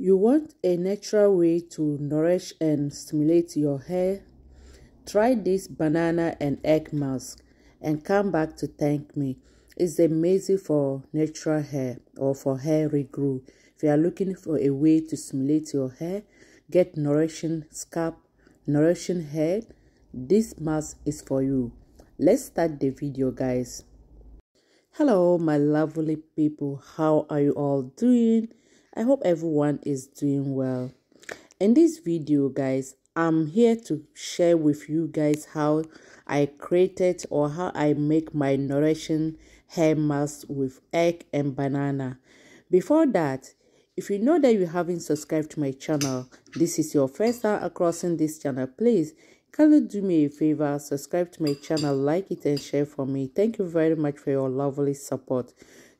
You want a natural way to nourish and stimulate your hair? Try this banana and egg mask and come back to thank me. It's amazing for natural hair or for hair regrowth. If you are looking for a way to stimulate your hair, get nourishing scalp, nourishing hair, this mask is for you. Let's start the video, guys. Hello, my lovely people. How are you all doing? I hope everyone is doing well. In this video, guys, I'm here to share with you guys how I created or how I make my nourishing hair mask with egg and banana. Before that, if you know that you haven't subscribed to my channel, this is your first time crossing this channel, please can you do me a favor, subscribe to my channel, like it and share for me. Thank you very much for your lovely support.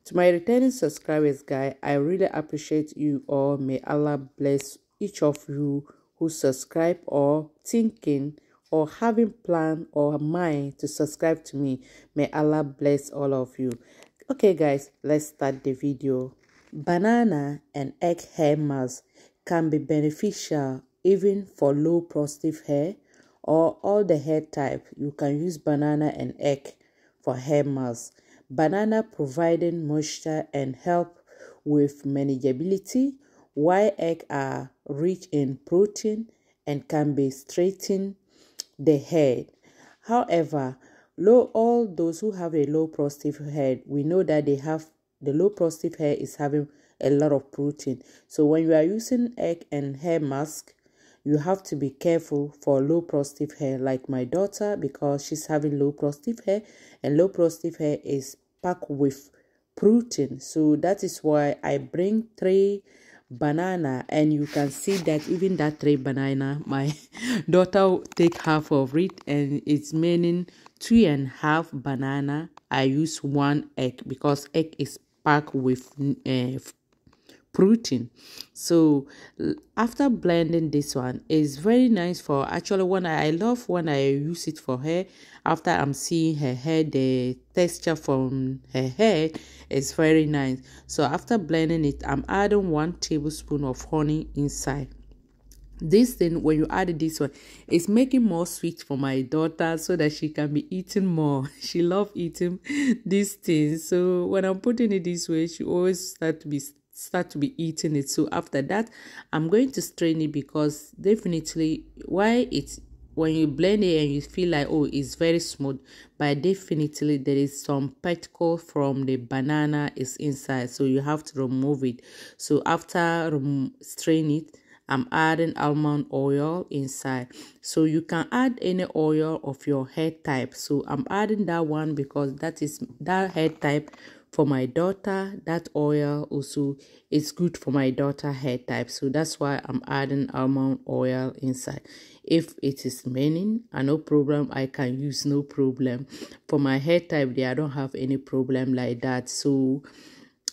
To my returning subscribers, guys, I really appreciate you all. May Allah bless each of you who subscribe or thinking or having plan or mind to subscribe to me. May Allah bless all of you. Okay, guys, let's start the video. Banana and egg hair mask can be beneficial even for low porosity hair or all the hair type. You can use banana and egg for hair mask. Banana providing moisture and help with manageability, while egg are rich in protein and can be straighten the head. However, all those who have a low porosity head, we know that they have the low porosity hair is having a lot of protein. So when you are using egg and hair mask, you have to be careful for low porosity hair, like my daughter, because she's having low porosity hair, and low porosity hair is packed with protein. So that is why I bring 3 banana, and you can see that even that 3 banana, my daughter take half of it, and it's meaning 2.5 banana. I use 1 egg because egg is packed with protein. So after blending this one, is very nice for actually when I love when I use it for hair. After I'm seeing her hair, the texture from her hair is very nice. So after blending it, I'm adding 1 tablespoon of honey inside. This thing, when you add this one, it's making more sweet for my daughter so that she can be eating more. She loves eating these things. So when I'm putting it this way, she always start to be eating it. So after that, I'm going to strain it, because definitely when you blend it and you feel like, oh, it's very smooth, but definitely there is some particle from the banana is inside, so you have to remove it. So after strain it, I'm adding almond oil inside. So you can add any oil of your hair type. So I'm adding that one because that is that hair type for my daughter. That oil also is good for my daughter hair type. So that's why I'm adding almond oil inside. If it is meaning, no problem, I can use, no problem. For my hair type, I don't have any problem like that. So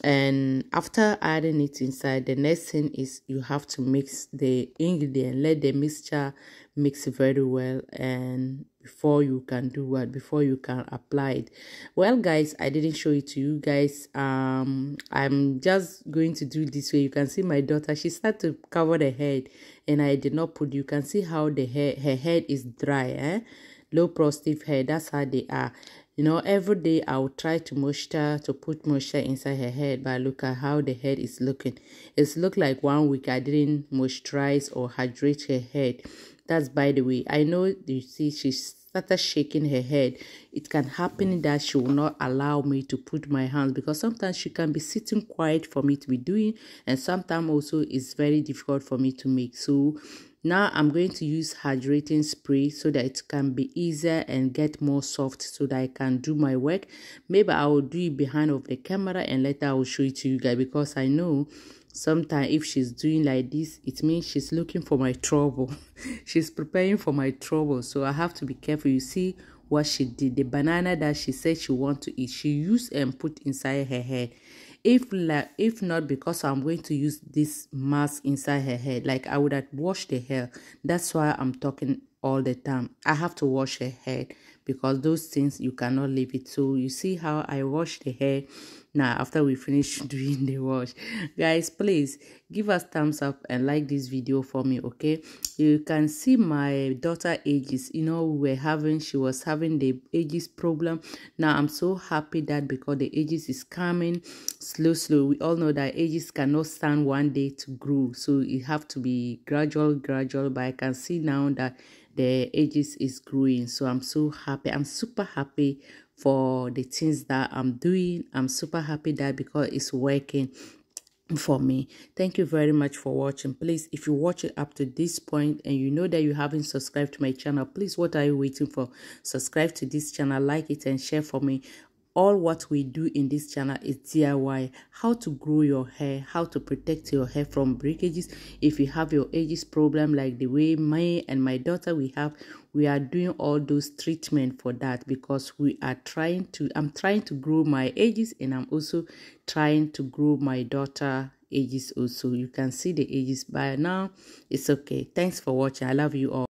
and after adding it inside, the next thing is you have to mix the ingredient, let the mixture mix very well, and before you can do what, before you can apply it. Well, guys, I didn't show it to you guys. I'm just going to do this way. You can see my daughter, she started to cover the head, and I did not put, you can see how the hair, her head is dry, low porosity hair, that's how they are. You know, every day I will try to put moisture inside her head, but look at how the head is looking. It's look like 1 week I didn't moisturize or hydrate her head. That's by the way. I know you see she started shaking her head. It can happen that she will not allow me to put my hands, because sometimes she can be sitting quiet for me to be doing, and sometimes also it's very difficult for me to make. So now I'm going to use hydrating spray so that it can be easier and get more soft so that I can do my work. Maybe I will do it behind of the camera and later I will show it to you guys, because I know sometimes if she's doing like this, it means she's looking for my trouble. She's preparing for my trouble. So I have to be careful. You see what she did. The banana that she said she want to eat, she used and put inside her head. If not, because I'm going to use this mask inside her head, like I would have washed the hair. That's why I'm talking all the time. I have to wash her head because those things you cannot leave it. So you see how I wash the hair now after we finish doing the wash. Guys, please give us thumbs up and like this video for me, okay? You can see my daughter ages, you know, she was having the ages problem. Now I'm so happy that because the ages is coming slow. We all know that ages cannot stand one day to grow, so it have to be gradual, but I can see now that the ages is growing. So I'm so happy. I'm super happy for the things that I'm doing. I'm super happy that because it's working for me. Thank you very much for watching. Please, if you watch it up to this point and you know that you haven't subscribed to my channel, please, what are you waiting for? Subscribe to this channel, like it, and share for me. All what we do in this channel is DIY, how to grow your hair, how to protect your hair from breakages. If you have your ages problem like the way me and my daughter we are doing all those treatment for that, because I'm trying to grow my ages, and I'm also trying to grow my daughter ages also. You can see the ages by now. It's okay. Thanks for watching. I love you all.